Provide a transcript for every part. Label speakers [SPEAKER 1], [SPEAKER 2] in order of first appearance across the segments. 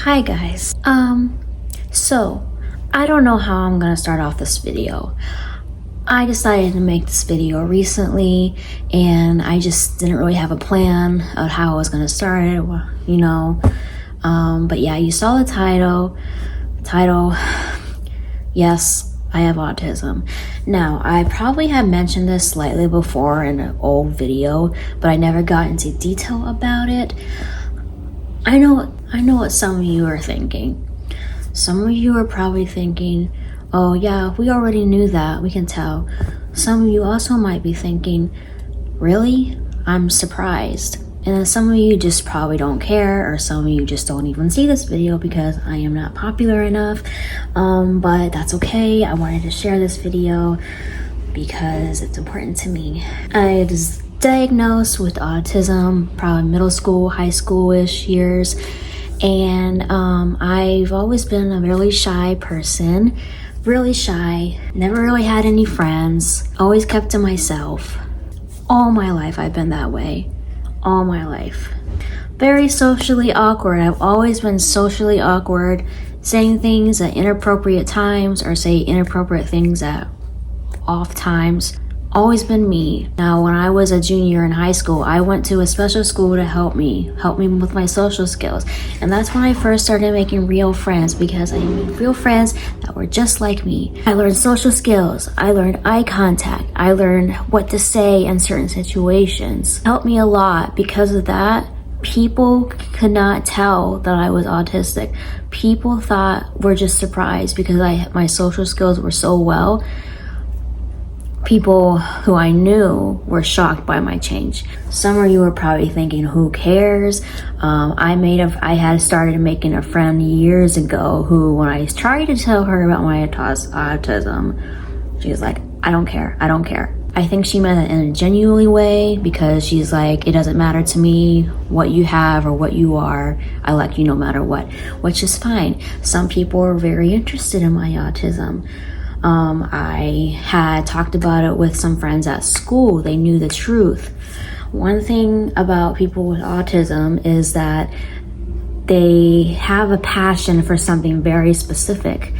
[SPEAKER 1] Hi guys. So I don't know how I'm gonna start off this video. I decided to make this video recently and I just didn't really have a plan of how I was gonna start it, but yeah, you saw the title. Yes, I have autism. Now, I probably have mentioned this slightly before in an old video, but I never got into detail about it. I know what some of you are thinking. Some of you are probably thinking, oh yeah, we already knew that, we can tell. Some of you also might be thinking, really? I'm surprised. And then some of you just probably don't care, or some of you just don't even see this video because I am not popular enough. But that's okay. I wanted to share this video because it's important to me. I was diagnosed with autism, probably middle school, high school-ish years. And I've always been a really shy person, really shy, never really had any friends, always kept to myself. All my life I've been that way. All my life. Very socially awkward. I've always been socially awkward, saying things at inappropriate times or say inappropriate things at off times. Always been me. Now, when I was a junior in high school, I went to a special school to help me with my social skills. And that's when I first started making real friends, because I made real friends that were just like me. I learned social skills. I learned eye contact. I learned what to say in certain situations. It helped me a lot. Because of that, people could not tell that I was autistic. People were just surprised because my social skills were so well. People who I knew were shocked by my change. Some of you are probably thinking, who cares? I had started making a friend years ago who, when I tried to tell her about my autism, she was like, I don't care. I think she meant it in a genuine way, because she's like, it doesn't matter to me what you have or what you are. I like you no matter what, which is fine. Some people are very interested in my autism. I had talked about it with some friends at school. They knew the truth. One thing about people with autism is that they have a passion for something very specific.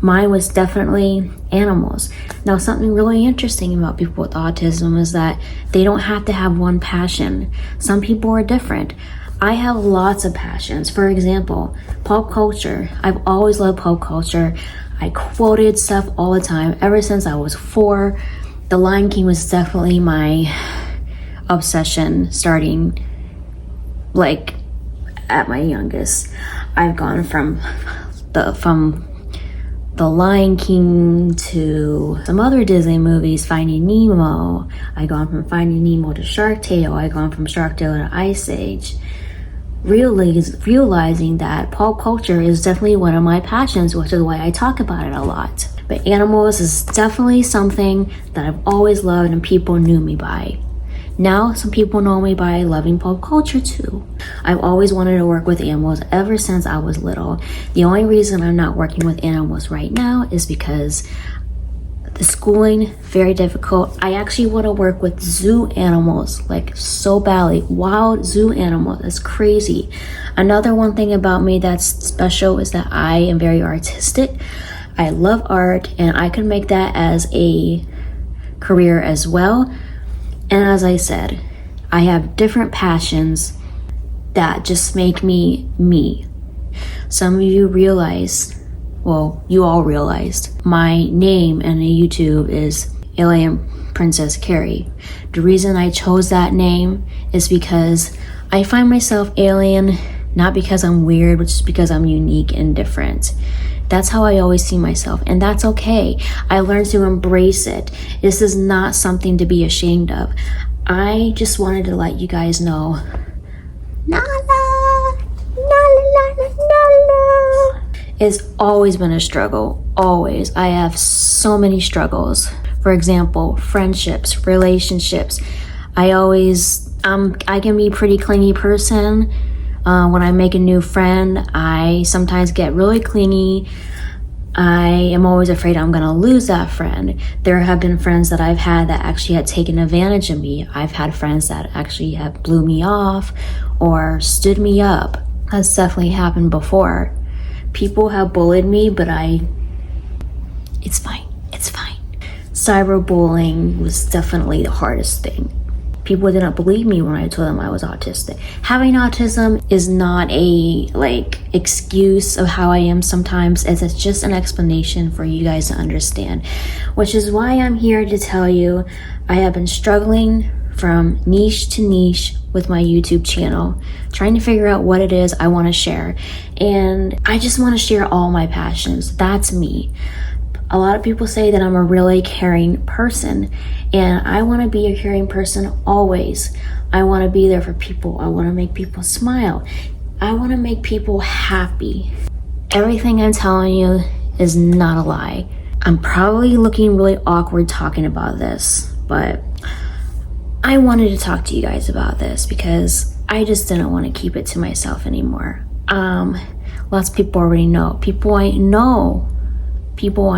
[SPEAKER 1] Mine was definitely animals. Now, something really interesting about people with autism is that they don't have to have one passion. Some people are different. I have lots of passions. For example, pop culture. I've always loved pop culture. I quoted stuff all the time ever since I was 4. The Lion King was definitely my obsession, starting like at my youngest. I've gone from the Lion King to some other Disney movies, Finding Nemo. I've gone from Finding Nemo to Shark Tale. I've gone from Shark Tale to Ice Age. Realizing that pop culture is definitely one of my passions, which is why I talk about it a lot. But animals is definitely something that I've always loved and people knew me by. Now, some people know me by loving pop culture too. I've always wanted to work with animals ever since I was little. The only reason I'm not working with animals right now is because the schooling, very difficult. I actually want to work with zoo animals, like so badly. Wild zoo animals, that's crazy. Another one thing about me that's special is that I am very artistic. I love art, and I can make that as a career as well. And as I said, I have different passions that just make me me. Some of you you all realized my name in YouTube is Alien Princess Carrie. The reason I chose that name is because I find myself alien, not because I'm weird, but just because I'm unique and different. That's how I always see myself, and that's okay. I learned to embrace it. This is not something to be ashamed of. I just wanted to let you guys know, it's always been a struggle, always. I have so many struggles. For example, friendships, relationships. I can be a pretty clingy person. When I make a new friend, I sometimes get really clingy. I am always afraid I'm gonna lose that friend. There have been friends that I've had that actually had taken advantage of me. I've had friends that actually have blew me off or stood me up. That's definitely happened before. People have bullied me, but it's fine. It's fine. Cyberbullying was definitely the hardest thing. People didn't believe me when I told them I was autistic. Having autism is not a excuse of how I am sometimes. It's just an explanation for you guys to understand, which is why I'm here to tell you I have been struggling from niche to niche with my YouTube channel, trying to figure out what it is I want to share. And I just want to share all my passions. That's me. A lot of people say that I'm a really caring person, and I want to be a caring person always. I want to be there for people. I want to make people smile. I want to make people happy. Everything I'm telling you is not a lie. I'm probably looking really awkward talking about this, but I wanted to talk to you guys about this because I just didn't want to keep it to myself anymore. Lots of people already know. People I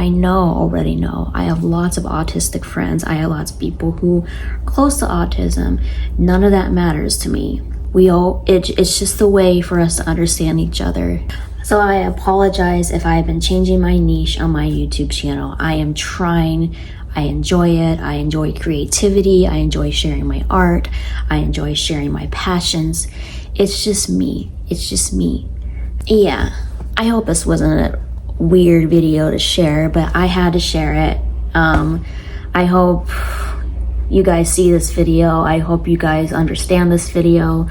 [SPEAKER 1] know already know. I have lots of autistic friends. I have lots of people who are close to autism. None of that matters to me. It's just a way for us to understand each other. So I apologize if I've been changing my niche on my YouTube channel. I am trying. I enjoy it. I enjoy creativity. I enjoy sharing my art. I enjoy sharing my passions. It's just me. Yeah, I hope this wasn't a weird video to share, but I had to share it. I hope you guys see this video. I hope you guys understand this video.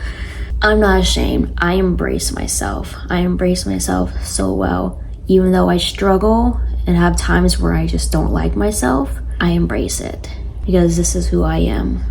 [SPEAKER 1] I'm not ashamed. I embrace myself. I embrace myself so well. Even though I struggle and have times where I just don't like myself, I embrace it because this is who I am.